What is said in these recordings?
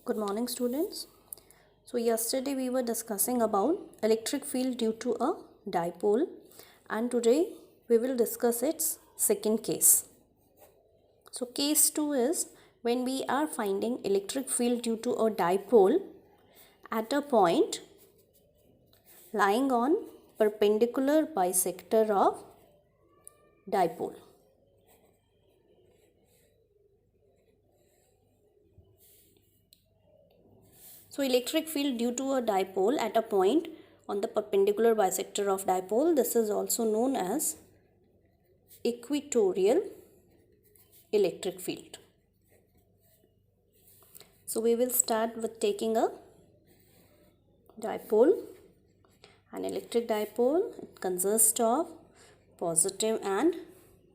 Good morning, students. So yesterday we were discussing about electric field due to a dipole, and today we will discuss its second case. So case 2 is when we are finding electric field due to a dipole at a point lying on perpendicular bisector of dipole. So electric field due to a dipole at a point on the perpendicular bisector of dipole, this is also known as equatorial electric field. So we will start with taking a dipole. An electric dipole, it consists of positive and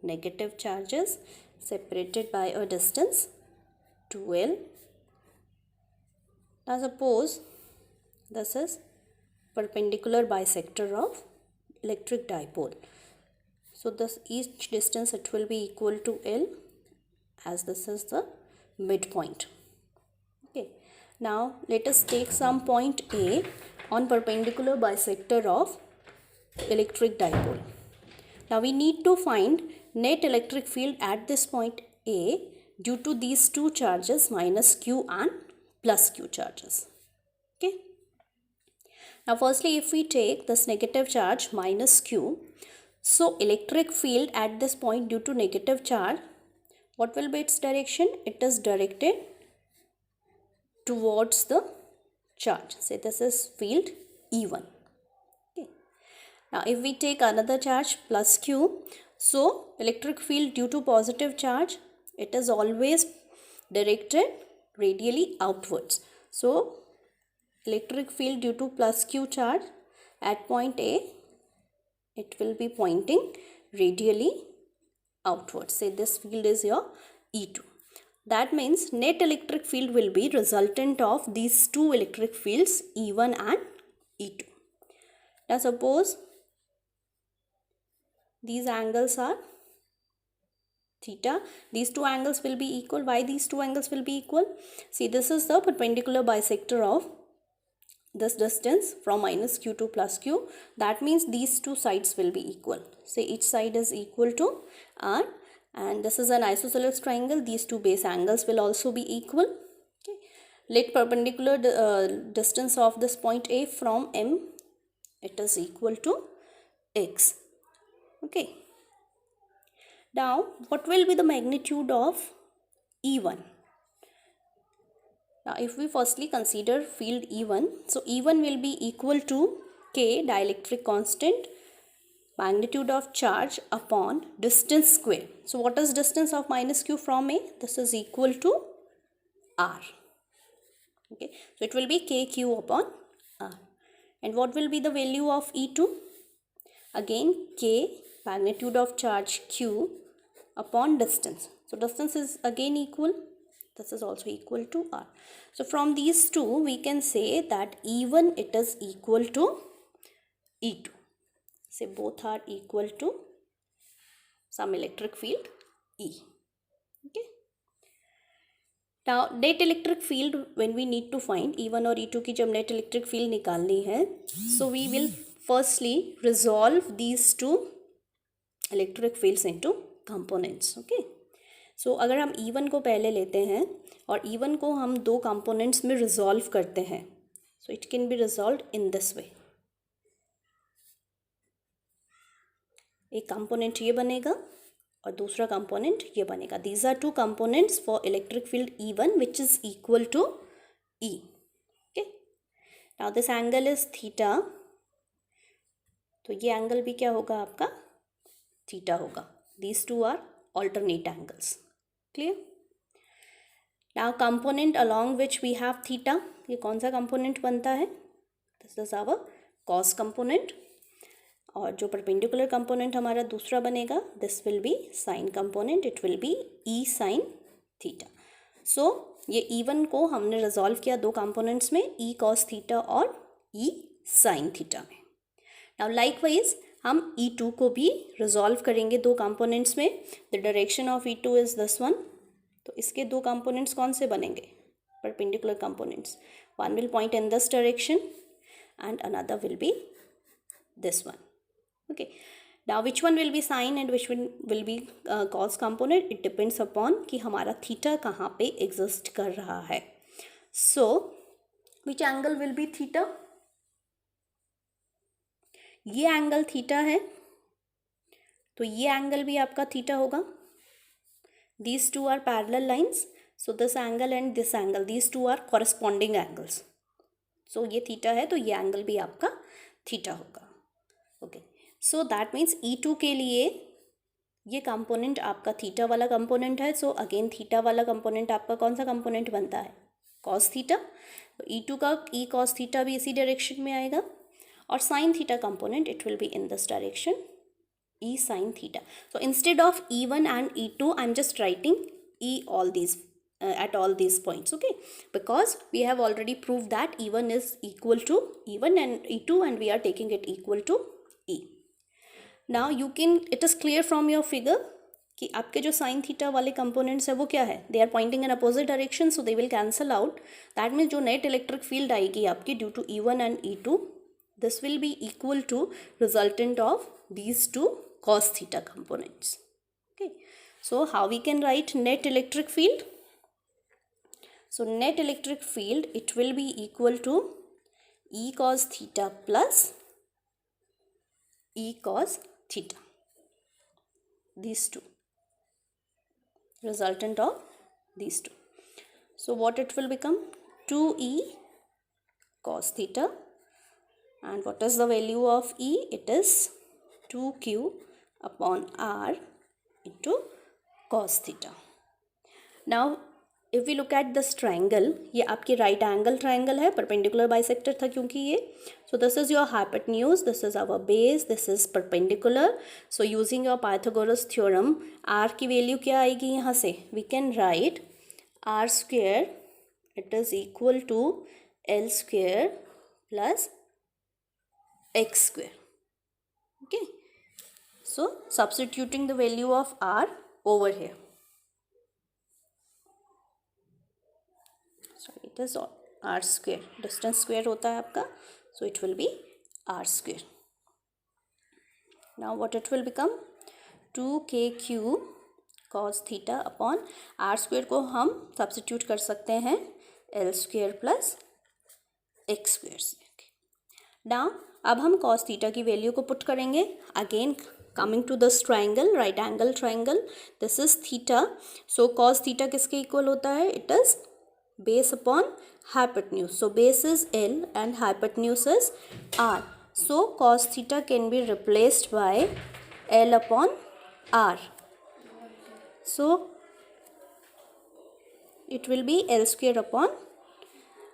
negative charges separated by a distance 2L. Now suppose this is perpendicular bisector of electric dipole. So this each distance it will be equal to L, as this is the midpoint. Okay. Now let us take some point A on perpendicular bisector of electric dipole. Now we need to find net electric field at this point A due to these two charges minus Q and plus Q charges. Okay. Now firstly, if we take this negative charge minus Q, so electric field at this point due to negative charge, what will be its direction? It is directed towards the charge. Say this is field E1. Okay. Now if we take another charge plus Q, so electric field due to positive charge, it is always directed radially outwards. So electric field due to plus Q charge at point A, it will be pointing radially outwards. Say this field is your E2. That means net electric field will be resultant of these two electric fields E1 and E2. Now suppose these angles are theta. These two angles will be equal. Why these two angles will be equal? See, this is the perpendicular bisector of this distance from minus Q to plus Q. That means these two sides will be equal. Say each side is equal to R, and this is an isosceles triangle. These two base angles will also be equal. Okay. Let perpendicular distance of this point A from M, it is equal to X. Okay. Now what will be the magnitude of E1? Now if we firstly consider field E1, so E1 will be equal to K, dielectric constant, magnitude of charge upon distance square. So what is distance of minus Q from A? This is equal to R. Okay, so it will be KQ upon R. And what will be the value of E2? Again K, magnitude of charge Q upon distance. So distance is again equal. This is also equal to R. So from these two we can say that E1 it is equal to E2. Say both are equal to some electric field E. Okay. Now net electric field when we need to find E1 और E2 की जब net electric field निकालनी है, so we will firstly resolve these two electric fields into components. Okay. So अगर हम E1 को पहले लेते हैं और E1 को हम दो कंपोनेंट्स में रिजॉल्व करते हैं, so it can be resolved in this way. एक कंपोनेंट ये बनेगा और दूसरा कंपोनेंट ये बनेगा. These are two components for electric field E1 which is equal to E. Okay. Now this angle is theta. तो ये एंगल भी क्या होगा आपका? थीटा होगा. These two are alternate angles. Clear? Now component along which we have theta, ये कौन सा component बनता है? This is our cos component. और जो perpendicular component हमारा दूसरा बनेगा, this will be sin component. It will be E sin theta. So ये E1 को हमने resolve किया दो components में, E cos theta और E sin theta में. Now likewise हम E2 को भी resolve करेंगे दो components में. The direction of E2 is this one. तो इसके दो components कौन से बनेंगे? perpendicular components. One will point in this direction and another will be this one. Okay, now which one will be sine and which one will be cos component? It depends upon कि हमारा theta कहाँ पे exist कर रहा है. So which angle will be theta? ये angle theta है तो ये एंगल भी आपका थीटा होगा. These two are parallel lines, so this angle and this angle, these two are corresponding angles. So ये थीटा है तो ये एंगल भी आपका थीटा होगा. Okay, so that means E2 के लिए ये कंपोनेंट आपका थीटा वाला कंपोनेंट है. सो अगेन थीटा वाला कंपोनेंट आपका कौन सा कंपोनेंट बनता है? Cos theta. तो E2 का E कॉस थीटा भी इसी डायरेक्शन में आएगा. और sine theta component it will be in this direction, E sin theta. So instead of E1 and E2, I'm just writing E all these at all these points, okay? Because we have already proved that E1 is equal to E1 and E2 and we are taking it equal to E. Now you can, it is clear from your figure कि आपके जो sin theta वाले components है वो क्या है? They are pointing in opposite direction, so they will cancel out. That means जो net electric field आएगी आपकी due to E1 and E2, this will be equal to resultant of these two cos theta components. Okay, so how we can write net electric field? So net electric field, it will be equal to E cos theta plus E cos theta, these two, resultant of these two. So what it will become? 2E cos theta, and what is the value of E? It is 2Q upon R into cos theta. Now if we look at this triangle, ये आपकी right angle triangle है, perpendicular bisector था क्योंकि ये. So this is your hypotenuse, this is our base, this is perpendicular. So using your Pythagoras theorem, R की value क्या आएगी यहाँ से? We can write R square, it is equal to L square plus X square. Okay. So substituting the value of R over here. So it is R square. Distance square होता है आपका. So it will be R square. Now what it will become? 2KQ cos theta upon R square को हम substitute कर सकते हैं L square plus X square से. Now अब हम cos theta की वैल्यू को पुट करेंगे. Again coming to this triangle, right angle triangle, this is theta. So cos theta किसके इक्वल होता है? It is base upon hypotenuse. So base is L and hypotenuse is R. So cos theta can be replaced by L upon R. So it will be L square upon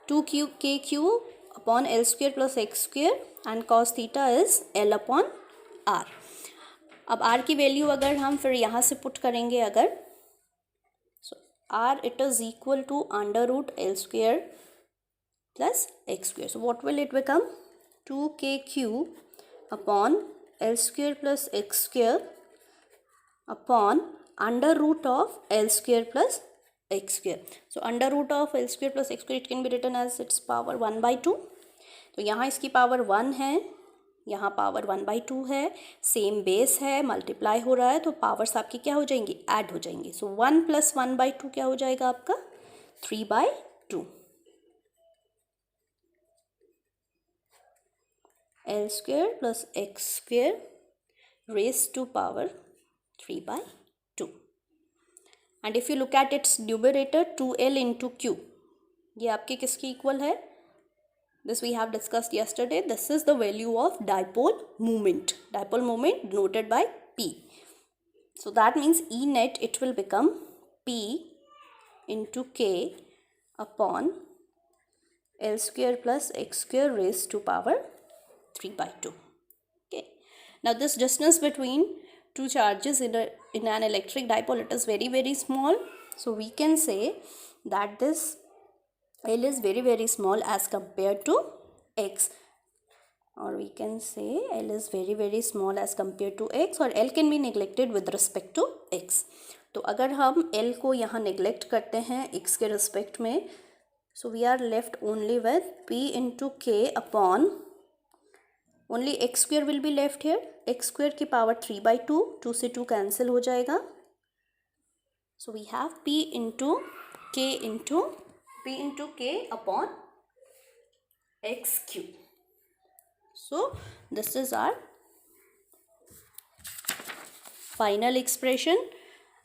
2KQ upon L square plus X square, and cos theta is L upon R. अब R की value अगर हम फिर यहाँ से put करेंगे अगर, so R it is equal to under root L square plus X square. So what will it become? 2KQ upon L square plus X square upon under root of L square plus X square. So under root of L square plus X square, it can be written as its power 1/2. तो यहाँ इसकी power 1 है, यहाँ power 1/2 है, same base है, multiply हो रहा है, तो पावर्स आपकी क्या हो जाएंगी? ऐड हो जाएंगी. सो 1 + 1/2 क्या हो जाएगा आपका? 3/2. L square plus X square raised to power 3/2. And if you look at its numerator, 2L into Q, ये आपके किसकी इक्वल है? This we have discussed yesterday. This is the value of dipole moment. Dipole moment denoted by P. So that means E net, it will become P into K upon L square plus X square raised to power 3/2. Okay. Now this distance between two charges in an electric dipole, it is very, very small. So we can say that this L is very, very small as compared to X, or we can say L is very, very small as compared to X, or L can be neglected with respect to X. तो अगर हम L को यहाँ neglect करते हैं X के respect में, So we are left only with P into K upon, only x square will be left here, x square की power 3/2, 2 से 2 cancel हो जाएगा. So we have P into K upon x cube. So this is our final expression,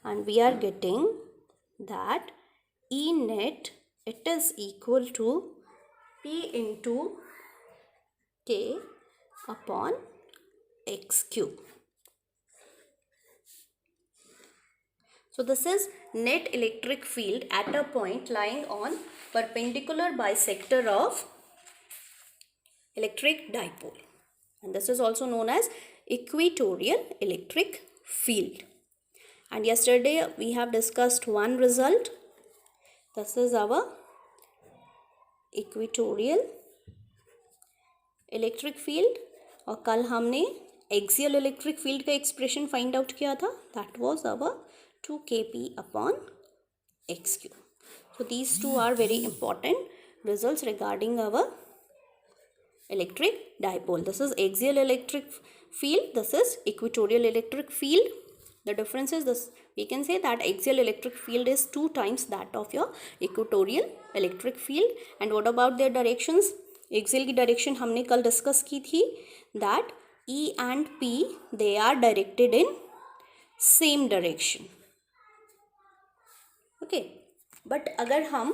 and we are getting that E net, it is equal to P into K upon x cube. So this is net electric field at a point lying on perpendicular bisector of electric dipole, and this is also known as equatorial electric field. And yesterday we have discussed one result. This is our equatorial electric field, और कल हमने axial electric field का expression find out किया था. That was our 2 kp upon x cube. So these two are very important results regarding our electric dipole. This is axial electric field, this is equatorial electric field. The difference is this, we can say that axial electric field is 2 times that of your equatorial electric field. And what about their directions? Axial की direction हमने कल discuss की थी, that E and P they are directed in same direction. Okay, but अगर हम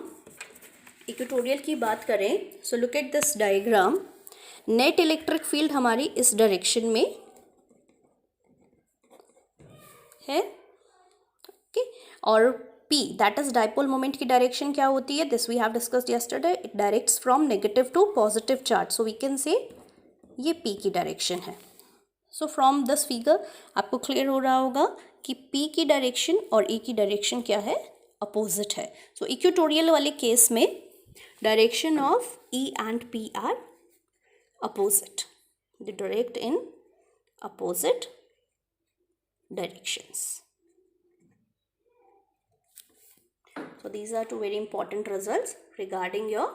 equatorial की बात करें, so look at this diagram. Net electric field हमारी इस डायरेक्शन में है, ओके, और P that is dipole moment की डायरेक्शन क्या होती है? This we have discussed yesterday. It directs from negative to positive charge. So we can say ये P की डायरेक्शन है. सो फ्रॉम दिस फिगर आपको क्लियर हो रहा होगा कि P की डायरेक्शन और E की डायरेक्शन क्या है? अपोजिट है. सो इक्वेटोरियल वाले केस में direction of E and P are opposite. They direct in opposite directions. So these are two very important results regarding your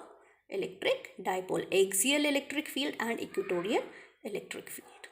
electric dipole, axial electric field and equatorial electric field.